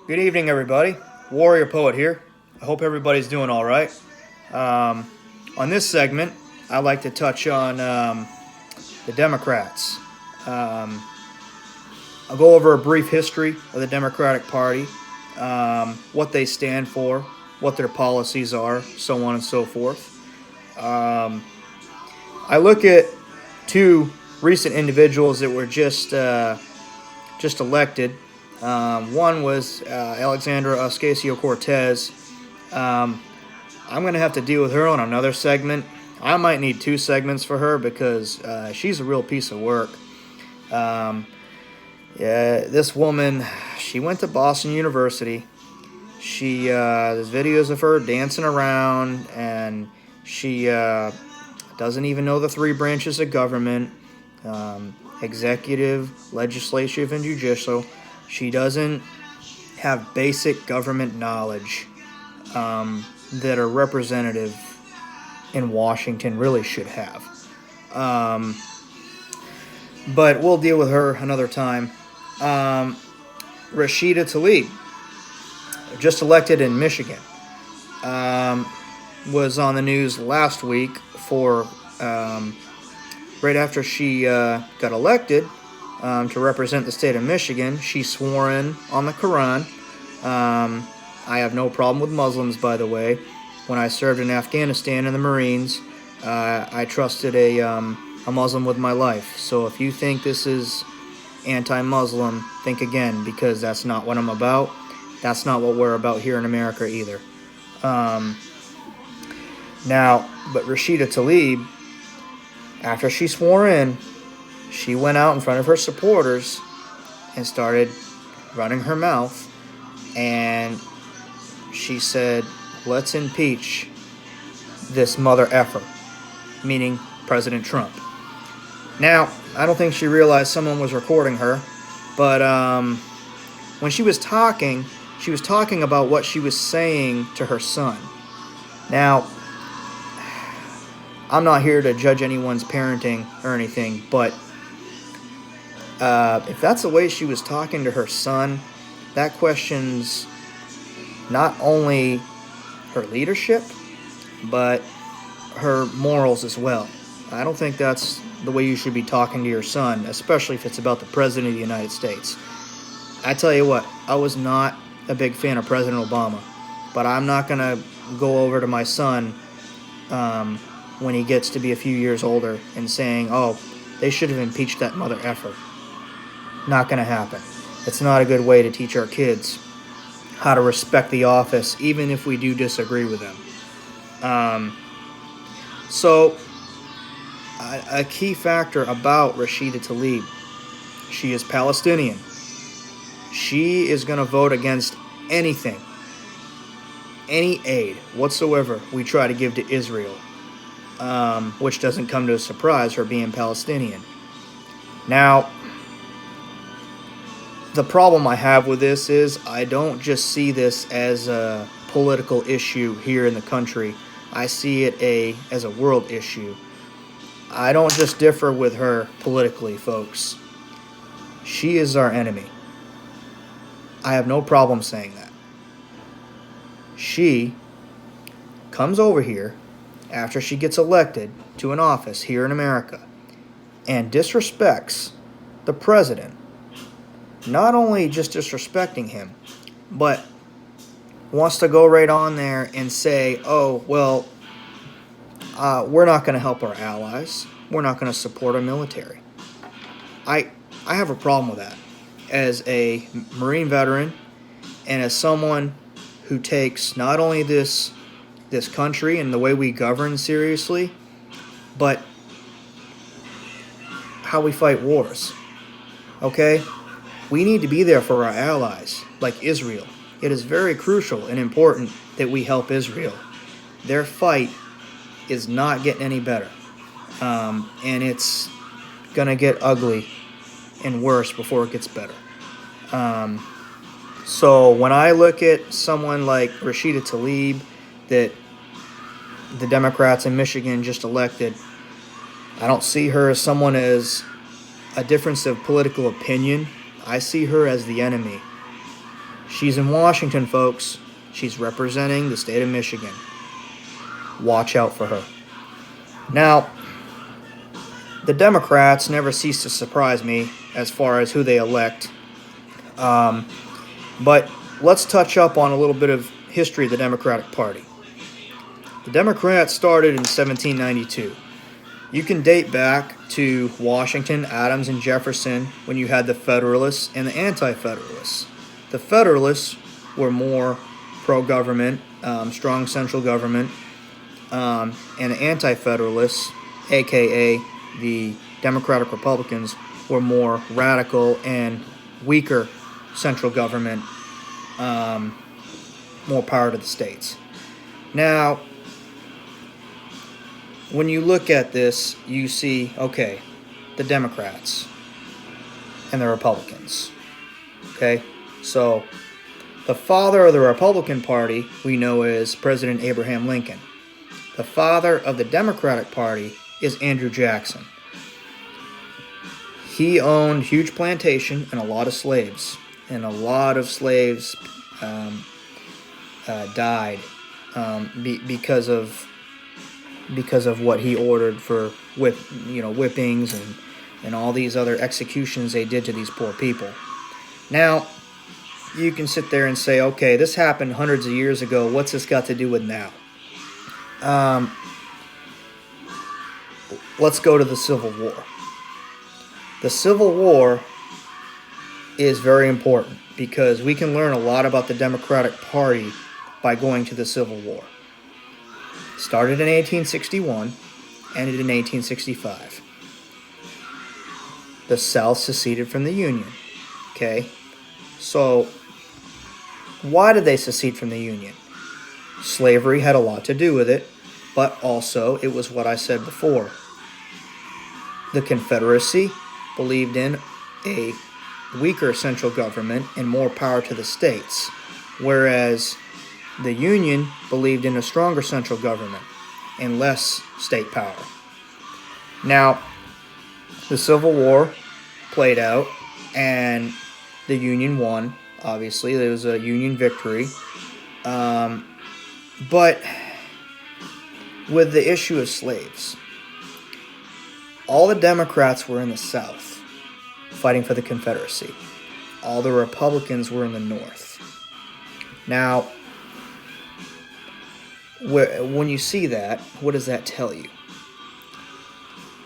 Good evening, everybody. Warrior Poet here. I hope everybody's doing all right. On this segment, I'd like to touch on the Democrats. I'll go over a brief history of the Democratic Party, what they stand for, what their policies are, so on and so forth. I look at two recent individuals that were just elected. One was Alexandra Ocasio-Cortez. I'm going to have to deal with her on another segment. I might need two segments for her because she's a real piece of work. This woman, she went to Boston University. There's videos of her dancing around, and she doesn't even know the three branches of government, executive, legislative, and judicial. She doesn't have basic government knowledge that a representative in Washington really should have. But we'll deal with her another time. Rashida Tlaib, just elected in Michigan, was on the news last week for right after she got elected to represent the state of Michigan. She swore in on the Quran. I have no problem with Muslims, by the way. When I served in Afghanistan in the Marines, I trusted a Muslim with my life. So if you think this is anti-Muslim, think again, because that's not what I'm about. That's not what we're about here in America either. But Rashida Tlaib, after she swore in, she went out in front of her supporters and started running her mouth, and she said, "Let's impeach this mother effer," meaning President Trump. Now, I don't think she realized someone was recording her, but when she was talking about what she was saying to her son. Now, I'm not here to judge anyone's parenting or anything, but if that's the way she was talking to her son, that questions not only her leadership, but her morals as well. I don't think that's the way you should be talking to your son, especially if it's about the President of the United States. I tell you what, I was not a big fan of President Obama, but I'm not going to go over to my son when he gets to be a few years older and saying, "Oh, they should have impeached that mother effer." Not going to happen. It's not a good way to teach our kids how to respect the office, even if we do disagree with them. A key factor about Rashida Tlaib, she is Palestinian. She is going to vote against anything, any aid whatsoever we try to give to Israel, which doesn't come to a surprise, her being Palestinian. Now, the problem I have with this is I don't just see this as a political issue here in the country. I see it as a world issue. I don't just differ with her politically, folks. She is our enemy. I have no problem saying that. She comes over here after she gets elected to an office here in America and disrespects the president. Not only just disrespecting him, but wants to go right on there and say, "Oh, well, we're not going to help our allies. We're not going to support our military." I have a problem with that. As a Marine veteran and as someone who takes not only this country and the way we govern seriously, but how we fight wars. Okay? We need to be there for our allies, like Israel. It is very crucial and important that we help Israel. Their fight is not getting any better. And it's going to get ugly and worse before it gets better. So when I look at someone like Rashida Tlaib that the Democrats in Michigan just elected, I don't see her as someone as a difference of political opinion. I see her as the enemy. She's in Washington, folks. She's representing the state of Michigan. Watch out for her. Now, the Democrats never cease to surprise me as far as who they elect. But let's touch up on a little bit of history of the Democratic Party. The Democrats started in 1792. You can date back to Washington, Adams, and Jefferson when you had the Federalists and the Anti-Federalists. The Federalists were more pro-government, strong central government, and the Anti-Federalists, aka the Democratic Republicans, were more radical and weaker central government, more power to the states. Now, when you look at this, you see, okay, the Democrats and the Republicans. Okay, so the father of the Republican Party we know is President Abraham Lincoln. The father of the Democratic Party is Andrew Jackson. He owned huge plantation and a lot of slaves, and a lot of slaves died because of what he ordered for whippings and all these other executions they did to these poor people. Now, you can sit there and say, okay, this happened hundreds of years ago. What's this got to do with now? Let's go to the Civil War. The Civil War is very important because we can learn a lot about the Democratic Party by going to the Civil War. It started in 1861, ended in 1865. The South seceded from the Union. Okay? So, why did they secede from the Union? Slavery had a lot to do with it, but also it was what I said before. The Confederacy believed in a weaker central government and more power to the states, whereas the Union believed in a stronger central government and less state power. Now, the Civil War played out, and the Union won. Obviously, there was a Union victory. But with the issue of slaves, all the Democrats were in the South fighting for the Confederacy. All the Republicans were in the North. Now, when you see that, what does that tell you?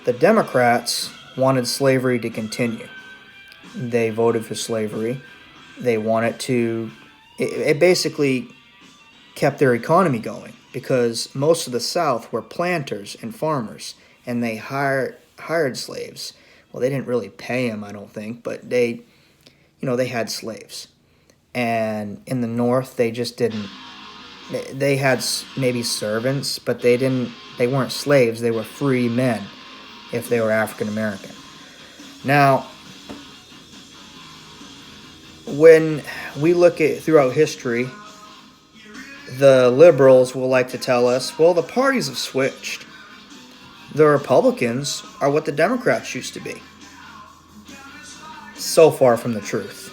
The Democrats wanted slavery to continue. They voted for slavery. They wanted to... It basically kept their economy going because most of the South were planters and farmers, and they hired slaves. Well, they didn't really pay them, I don't think, but they had slaves. And in the North, they just didn't. They had maybe servants, but they weren't slaves. They were free men if they were African American. Now, when we look at throughout history, the liberals will like to tell us, well, the parties have switched. The Republicans are what the Democrats used to be. So far from the truth.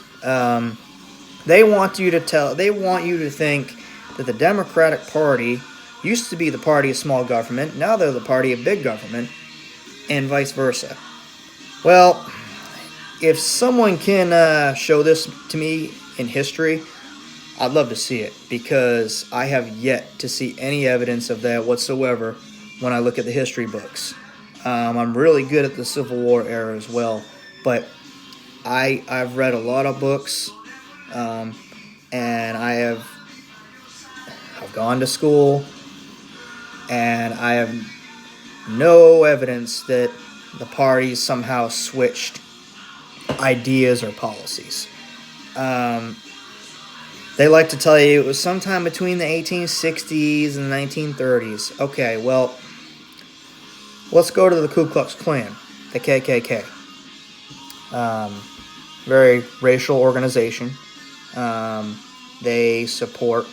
They want you to think that the Democratic Party used to be the party of small government, now they're the party of big government, and vice versa. Well, if someone can show this to me in history, I'd love to see it, because I have yet to see any evidence of that whatsoever when I look at the history books. I'm really good at the Civil War era as well, but I've read a lot of books, and I've gone to school, and I have no evidence that the parties somehow switched ideas or policies. They like to tell you it was sometime between the 1860s and the 1930s. Okay, well, let's go to the Ku Klux Klan, the KKK. Very racial organization. They support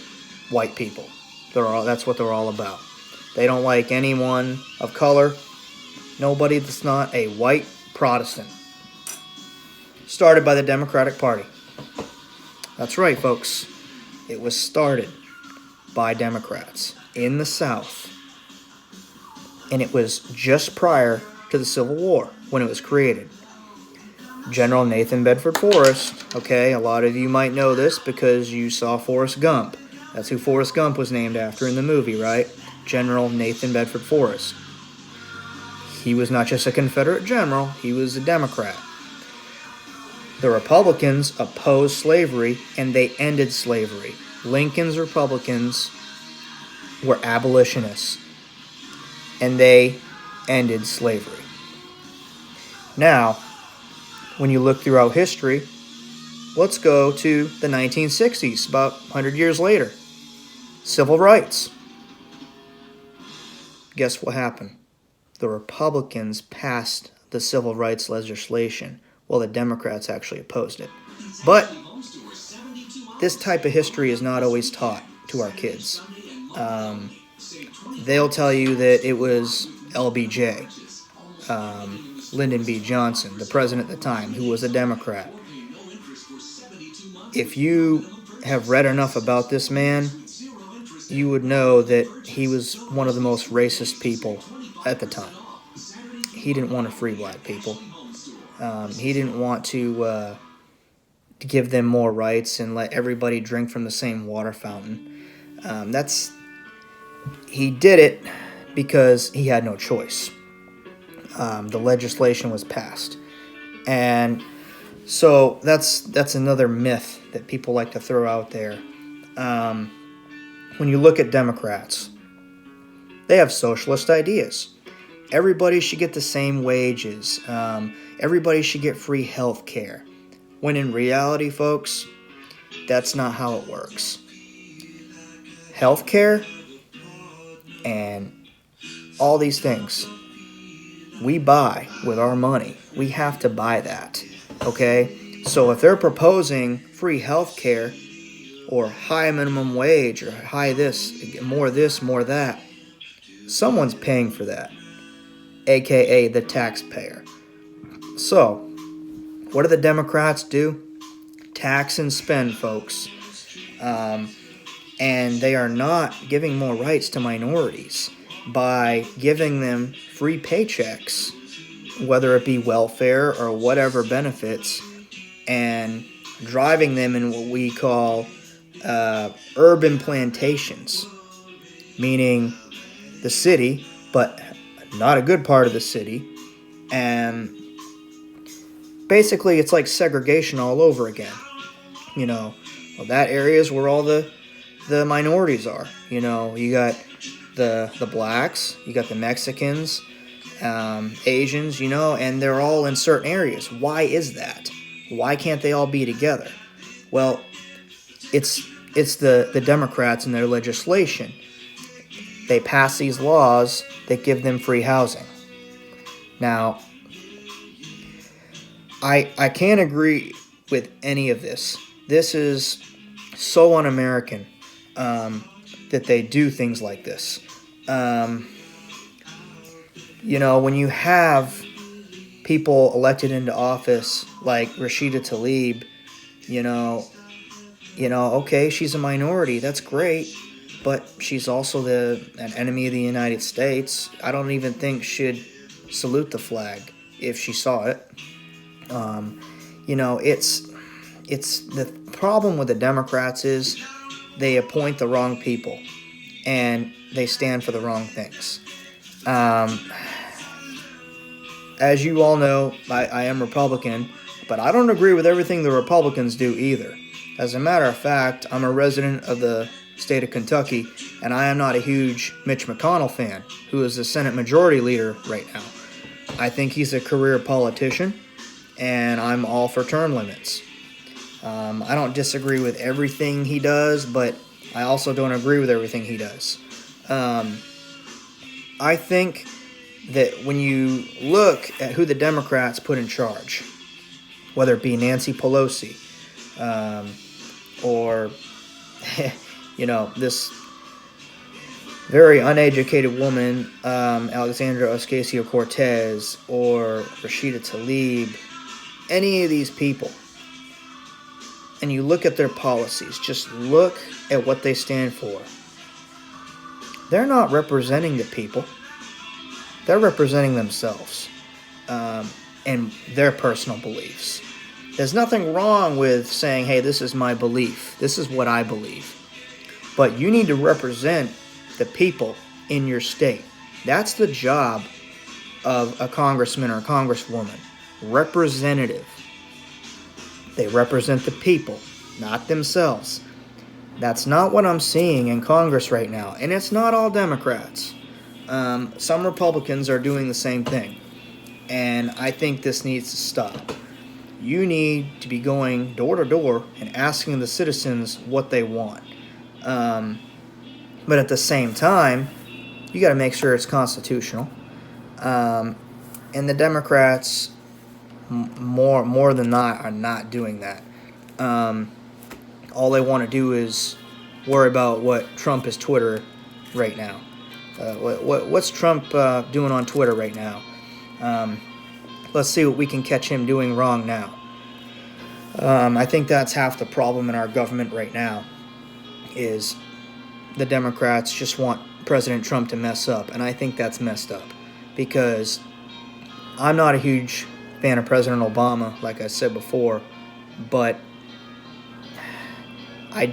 white people. That's what they're all about. They don't like anyone of color. Nobody that's not a white Protestant. Started by the Democratic Party. That's right, folks. It was started by Democrats in the South, and it was just prior to the Civil War when it was created. General Nathan Bedford Forrest, okay, a lot of you might know this because you saw Forrest Gump. That's who Forrest Gump was named after in the movie, right? General Nathan Bedford Forrest. He was not just a Confederate general, he was a Democrat. The Republicans opposed slavery and they ended slavery. Lincoln's Republicans were abolitionists and they ended slavery. Now, when you look throughout history, let's go to the 1960s, about 100 years later. Civil rights. Guess what happened? The Republicans passed the civil rights legislation, while the Democrats actually opposed it. But this type of history is not always taught to our kids. They'll tell you that it was LBJ, Lyndon B. Johnson, the president at the time, who was a Democrat. If you have read enough about this man, you would know that he was one of the most racist people at the time. He didn't want to free black people. He didn't want to give them more rights and let everybody drink from the same water fountain. He did it because he had no choice. The legislation was passed. And so that's another myth that people like to throw out there. When you look at Democrats, they have socialist ideas. Everybody should get the same wages. Everybody should get free health care. When in reality, folks, that's not how it works. Health care and all these things we buy with our money. We have to buy that, okay? So if they're proposing free health care or high minimum wage or high this, more that, someone's paying for that, aka the taxpayer. So, what do the Democrats do? Tax and spend, folks. And they are not giving more rights to minorities by giving them free paychecks, whether it be welfare or whatever benefits, and driving them in what we call urban plantations, meaning the city, but not a good part of the city, and basically it's like segregation all over again. That area is where all the minorities are. You got the blacks, you got the Mexicans, Asians, and they're all in certain areas. Why is that? Why can't they all be together? Well, it's the Democrats and their legislation. They pass these laws that give them free housing. Now, I can't agree with any of this. This is so un-American that they do things like this. When you have people elected into office like Rashida Tlaib, okay, she's a minority, that's great, but she's also an enemy of the United States. I don't even think she'd salute the flag if she saw it. It's the problem with the Democrats is they appoint the wrong people and they stand for the wrong things. As you all know, I am Republican, but I don't agree with everything the Republicans do either. As a matter of fact, I'm a resident of the state of Kentucky, and I am not a huge Mitch McConnell fan, who is the Senate Majority Leader right now. I think he's a career politician, and I'm all for term limits. I don't disagree with everything he does, but I also don't agree with everything he does. I think that when you look at who the Democrats put in charge, whether it be Nancy Pelosi, or, this very uneducated woman, Alexandra Ocasio-Cortez, or Rashida Tlaib, any of these people, and you look at their policies, just look at what they stand for. They're not representing the people. They're representing themselves and their personal beliefs. There's nothing wrong with saying, hey, this is my belief. This is what I believe. But you need to represent the people in your state. That's the job of a congressman or a congresswoman. Representative. They represent the people, not themselves. That's not what I'm seeing in Congress right now. And it's not all Democrats. Some Republicans are doing the same thing. And I think this needs to stop. You need to be going door to door and asking the citizens what they want. But at the same time, you got to make sure it's constitutional. And the Democrats, more than not, are not doing that. All they want to do is worry about what Trump is Twitter right now. What's Trump doing on Twitter right now? Let's see what we can catch him doing wrong now. I think that's half the problem in our government right now, is the Democrats just want President Trump to mess up, and I think that's messed up, because I'm not a huge fan of President Obama, like I said before, but I'm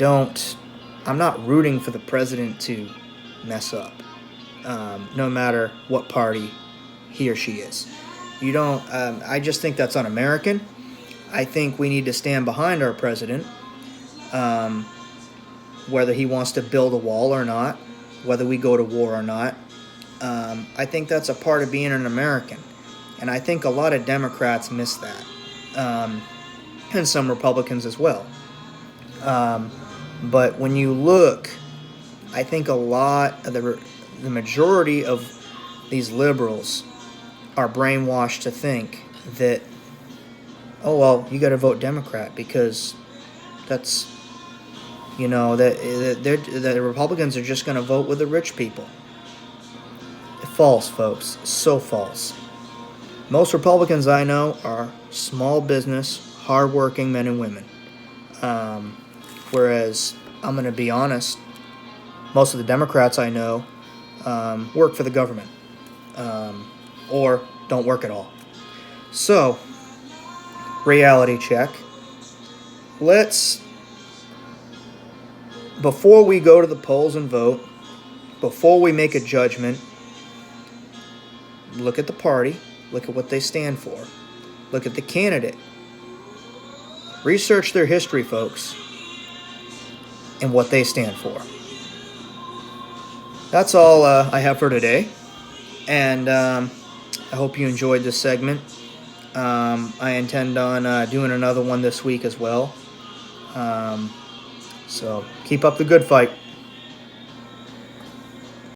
not rooting for the president to mess up, no matter what party he or she is. I just think that's un-American. I think we need to stand behind our president, whether he wants to build a wall or not, whether we go to war or not. I think that's a part of being an American. And I think a lot of Democrats miss that, and some Republicans as well. But when you look, I think a lot of the majority of these liberals are brainwashed to think that, oh, well, you got to vote Democrat because that's, that the Republicans are just going to vote with the rich people. False, folks. So false. Most Republicans I know are small business, hardworking men and women. Whereas, I'm going to be honest, most of the Democrats I know work for the government. Or don't work at all. So, reality check. Before we go to the polls and vote, before we make a judgment, look at the party, look at what they stand for, look at the candidate. Research their history, folks, and what they stand for. That's all I have for today, and I hope you enjoyed this segment. I intend on doing another one this week as well. So keep up the good fight.